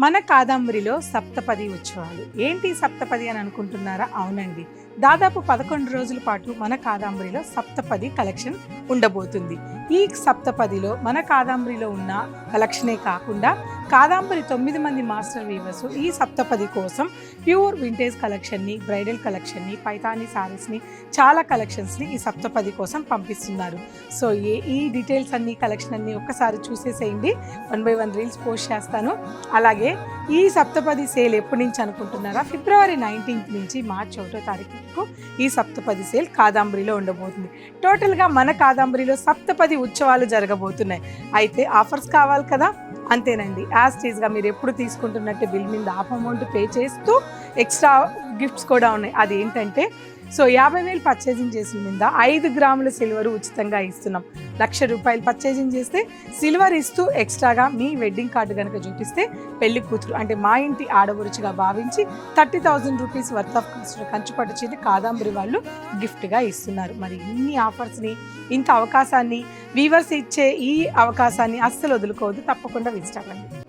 మన కాదంబరిలో సప్తపది ఉత్సవాలు. ఏంటి సప్తపది అని అనుకుంటున్నారా? అవునండి, దాదాపు 11 రోజుల పాటు మన కాదంబరిలో సప్తపది కలెక్షన్ ఉండబోతుంది. ఈ సప్తపదిలో మన కాదంబరిలో ఉన్న కలెక్షనే కాకుండా కాదంబరి 9 మంది మాస్టర్ వీవర్స్ ఈ సప్తపది కోసం ప్యూర్ వింటేజ్ కలెక్షన్ని, బ్రైడల్ కలెక్షన్ని, పైతానీ సారీస్ని, చాలా కలెక్షన్స్ని ఈ సప్తపది కోసం పంపిస్తున్నారు. సో ఈ డీటెయిల్స్ అన్ని కలెక్షన్ అన్ని ఒక్కసారి చూసేసేయండి. 1 by 1 రీల్స్ పోస్ట్ చేస్తాను. అలాగే ఈ సప్తపది సేల్ ఎప్పటి నుంచి అనుకుంటున్నారా? ఫిబ్రవరి 19th నుంచి మార్చి 1వ తారీఖు వరకు ఈ సప్తపది సేల్ కాదంబరిలో ఉండబోతుంది. టోటల్గా మన కాదంబరిలో సప్తపది ఉత్సవాలు జరగబోతున్నాయి. అయితే ఆఫర్స్ కావాలి కదా, అంతేనండి. యాజ్ టీజ్గా మీరు ఎప్పుడు తీసుకుంటున్నట్టు బిల్ మీద హాఫ్ అమౌంట్ పే చేస్తూ ఎక్స్ట్రా గిఫ్ట్స్ కూడా ఉన్నాయి. అది ఏంటంటే, సో 50,000 పర్చేజింగ్ చేసిన మీద 5 గ్రాముల సిల్వర్ ఉచితంగా ఇస్తున్నాం. ₹1,00,000 పర్చేజింగ్ చేస్తే సిల్వర్ ఇస్తూ ఎక్స్ట్రాగా మీ వెడ్డింగ్ కార్డు కనుక చూపిస్తే పెళ్లి కూతురు అంటే మా ఇంటి ఆడబడుచుగా భావించి 30,000 రూపీస్ వర్త్ ఆఫ్ కంచుపట్టు చీర కాదంబరి వాళ్ళు గిఫ్ట్గా ఇస్తున్నారు. మరి ఇన్ని ఆఫర్స్ని, ఇంత అవకాశాన్ని, వీవర్స్ ఇచ్చే ఈ అవకాశాన్ని అస్సలు వదులుకోవద్దు. తప్పకుండా విజిట్ అవ్వండి.